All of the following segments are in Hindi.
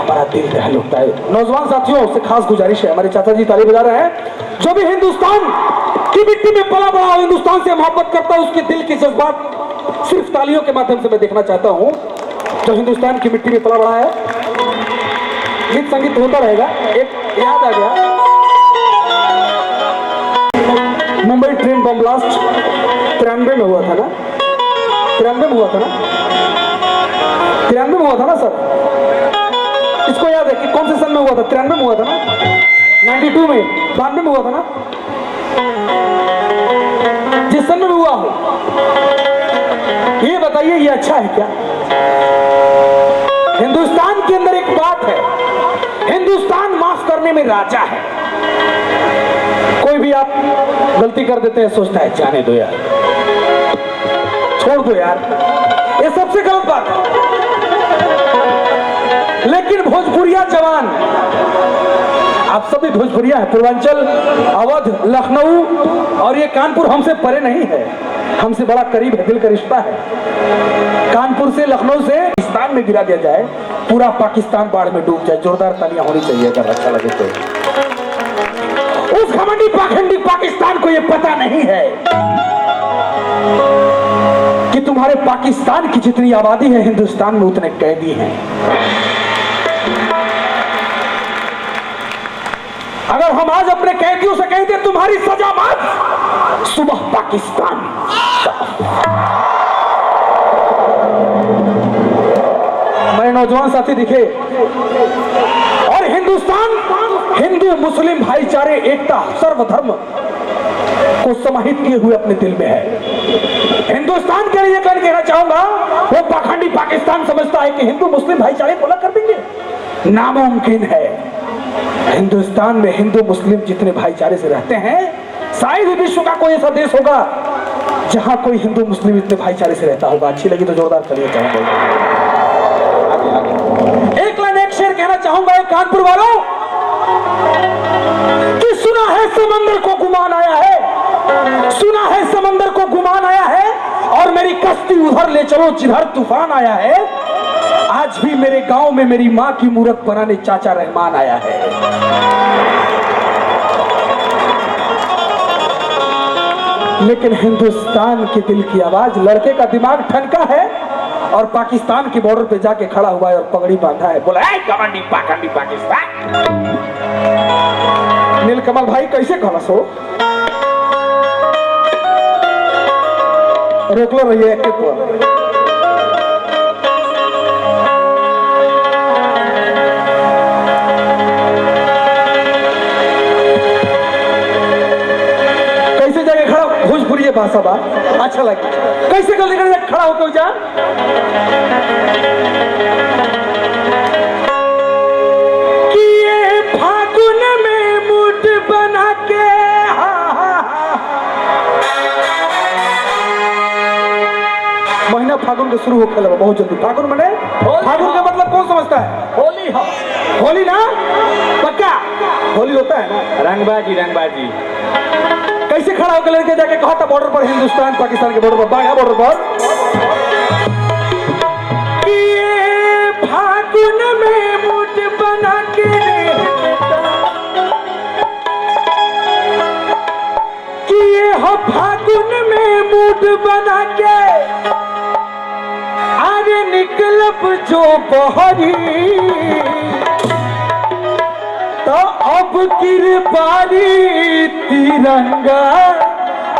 हमारा दिल दहल उठता है। नौजवान साथियों से खास गुजारिश है, हमारे चाचा जी ताली बजा रहे हैं, जो भी हिंदुस्तान की मिट्टी में पला बड़ा हो, हिंदुस्तान से मोहब्बत करता है, उसके दिल के जज्बात सिर्फ तालियों के माध्यम से मैं देखना चाहता हूँ। जो हिंदुस्तान की मिट्टी में पला बड़ा है, गीत संगीत होता रहेगा। एक याद आ गया, मुंबई ट्रेन बम ब्लास्ट 93 में हुआ था ना, 93 में हुआ था ना, 93 में हुआ था ना सर, इसको याद है कि कौन से सन में हुआ था? 93 में हुआ था ना, 92 में, 92 में हुआ था ना, जिस सन में हुआ हो ये बताइए, ये अच्छा है क्या? हिंदुस्तान के अंदर एक बात है, हिंदुस्तान माफ करने में राजा है। कोई भी आप गलती कर देते हैं, सोचता है जाने दो यार, छोड़ दो यार, ये सबसे गलत बात है। लेकिन भोजपुरिया जवान, आप सभी भोजपुरिया है, पूर्वांचल, अवध, लखनऊ और ये कानपुर हमसे परे नहीं है, हमसे बड़ा करीब है, दिल का रिश्ता है। कानपुर से, लखनऊ से पाकिस्तान में गिरा दिया जाए, पूरा पाकिस्तान बाढ़ में डूब जाए, जोरदार तालियां होनी चाहिए अगर अच्छा लगे तो। उस घमंडी पाखंडी पाकिस्तान को यह पता नहीं है कि तुम्हारे पाकिस्तान की जितनी आबादी है, हिंदुस्तान में उतने कैदी हैं। अगर हम आज अपने कैदियों से कहते तुम्हारी सजा मत, सुबह पाकिस्तान। मेरे नौजवान साथी दिखे, और हिंदुस्तान हिंदू मुस्लिम भाईचारे, एकता, सर्वधर्म को समाहित किए हुए अपने दिल में है। हिंदुस्तान के लिए कहना चाहूंगा, वो पाखंडी पाकिस्तान समझता है कि हिंदू मुस्लिम भाईचारे को अलग कर देंगे, नामुमकिन है। हिंदुस्तान में हिंदू मुस्लिम जितने भाईचारे से रहते हैं, शायद ही विश्व का कोई ऐसा देश होगा जहां कोई हिंदू मुस्लिम इतने भाईचारे से रहता होगा। अच्छी लगी तो जोरदार तालियां चाहूंगा। एक लाइन एक शेर कहना चाहूंगा एक कानपुर वालों, कि सुना है समंदर को गुमान आया है, सुना है समंदर को गुमान आया है, और मेरी कश्ती उधर ले चलो जिधर तूफान आया है। आज भी मेरे गांव में मेरी मां की मूरत बनाने चाचा रहमान आया है। लेकिन हिंदुस्तान के दिल की आवाज, लड़के का दिमाग ठनका है और पाकिस्तान के बॉर्डर पे जाके खड़ा हुआ है और पगड़ी बांधा है, बोला है घमंडी पाखंडी पाकिस्तान। नीलकमल भाई कैसे कहना सो, रोक लो भैया एक एक। कैसे जाके खड़ा, भोजपुरी भाषा बा अच्छा लगे, कैसे कर खड़ा होकर जा, कि ये फागुन में मूड बना के, महीना फागुन के शुरू होकर लगा बहुत जल्दी। फागुन मने, फागुन का मतलब कौन समझता है? होली। होली ना, पक्का होली होता है ना, रंगबाजी रंगबाजी। कैसे खड़ा होकर लड़के जाके कहा था बॉर्डर पर, हिंदुस्तान पाकिस्तान के बॉर्डर पर, बाघा बॉर्डर पर, कि ये फागुन में मूड बना के, कि ये हो फागुन में मूड बना के, अरे निकलब जो बहरी, तो अब किरबारी तिरंगा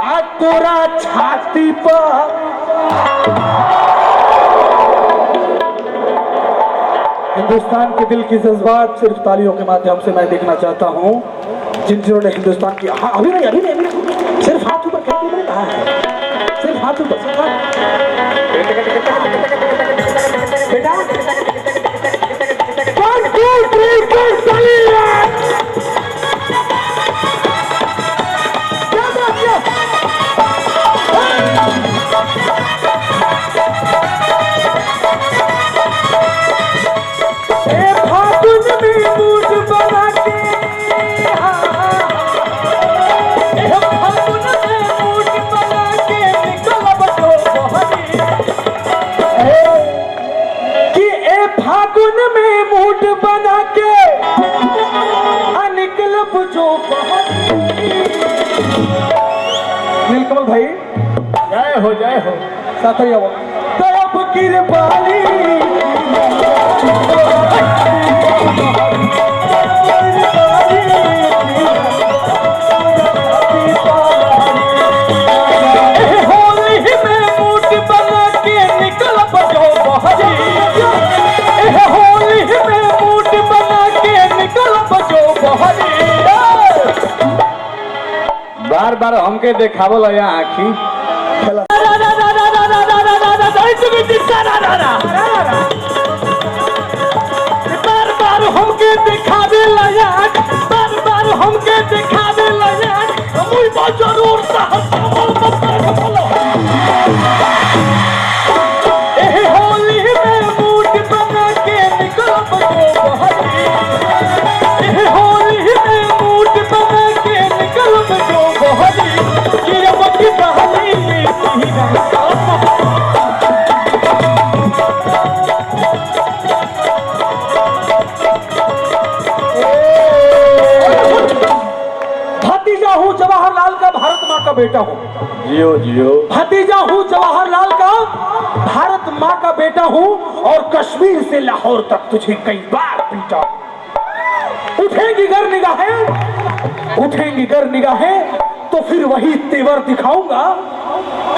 आ तोरा छाती पर। हिंदुस्तान के दिल की जज्बात सिर्फ तालियों के माध्यम से मैं देखना चाहता हूं, जिन्होंने हिंदुस्तान की, हाँ अभी नहीं, सिर्फ हाथ ऊपर करके मैंने कहा है, सिर्फ हाथ ऊपर, सिर्फ बेटा 1 2 3 4 तालियां। भाई जय हो साथ ही आओ तब किरपाली बार बार हमके देखावल है आँखी बार बार हमके दिखावे लायक बार बार हमके दिखावे लायक मुई बा जरूर होली में मूड बना के निकल बजो बहरी होली में मूड बना के निकल बजो बहरी कि अब की बहरी भतीजा हूँ जवाहरलाल का भारत माँ का बेटा हूँ जियो जियो भतीजा हूँ जवाहरलाल का भारत माँ का बेटा हूँ और कश्मीर से लाहौर तक तुझे कई बार पीटा उठेंगी गर निगाहें उठेंगी गर निगाहें तो फिर वही तेवर दिखाऊंगा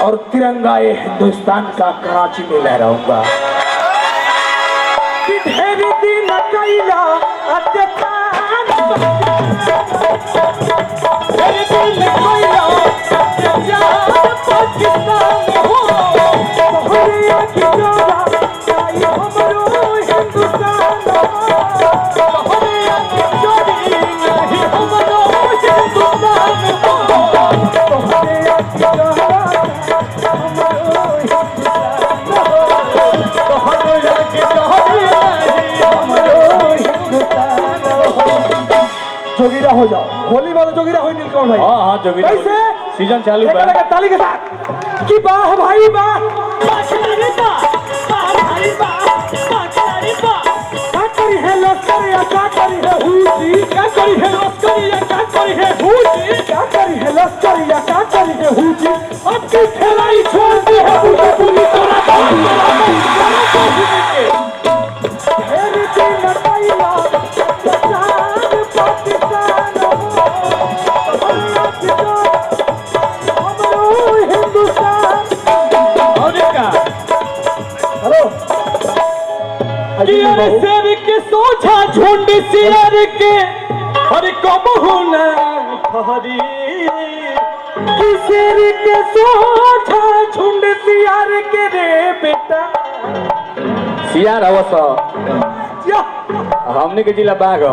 और तिरंगा ये हिंदुस्तान का कराची में लहराऊंगा कि ढेर दिन कैला अत्याचार ढेर दिन कैला अत्याचार पाकिस्तान हो तोहरे की जोड़ा आई हमरो हिंदुस्तान तोहरे की जोड़ी नहीं हमरो हिंदुस्तान तोहरे की जोड़ा हमरो हिंदुस्तान तोहरे की जोड़ी नहीं हमरो हिंदुस्तान जोगीरा हो जाओ होली वाला जोगीरा हो नीलकंठ भाई हाँ जोगीरा कैसे सीजन चालू एक लगा ताली के साथ कि वाह भाई वाह बाखलारी वाह भाई वाह बाखलारी वाह क्या करी है लश्कर या क्या करी है हुजी क्या करी है लश्कर या क्या करी है हुजी क्या करी है लश्कर या क्या करी है हुजी अब की खेलाई छोड़ दी है मुझे पूरी तरह ढेर दिन कैला अत्याचार पाकिस्तान हमरो हिंदुस्तान हेलो अरे शेर के सोझा झुंड सियार के अरे कबहू ना ठहरी कि शेर के सोझा झुंड सियार के रे बेटा सियार अवस या हमने के जिला बाघ ह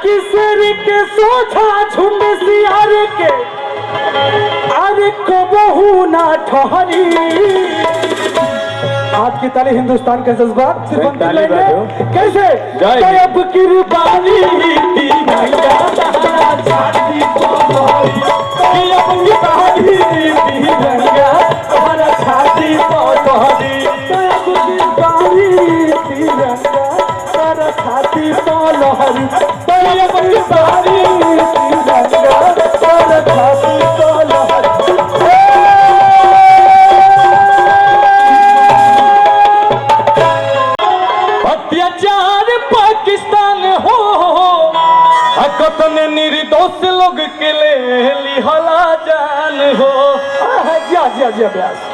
कि शेर के सोझा झुंड सियार के अरे कबहू ना ठहरी आज की ताली हिंदुस्तान के जज्बात सिर्फ हम ताली दिलाएंगे। बाजो। कैसे जय हिंद। अब किरबानी तिरंगा लहरा छाती पर कि अब किरबानी तिरंगा लहरा छाती पर अब किरबानी तिरंगा लहरा छाती पर लहरी अब किरबानी तिरंगा लहरा छाती पर लहरी अत्याचार पाकिस्तान हो कतन निर्दोष लोग के ले लिहला जान हो जी अभ्यास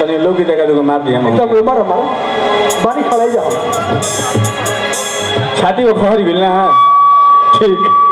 तनी लोग की जगह देखो मार दिया हम एकदम उमर हमारा बानी खड़ाई जाओ छाती को खहर गिलना है ठीक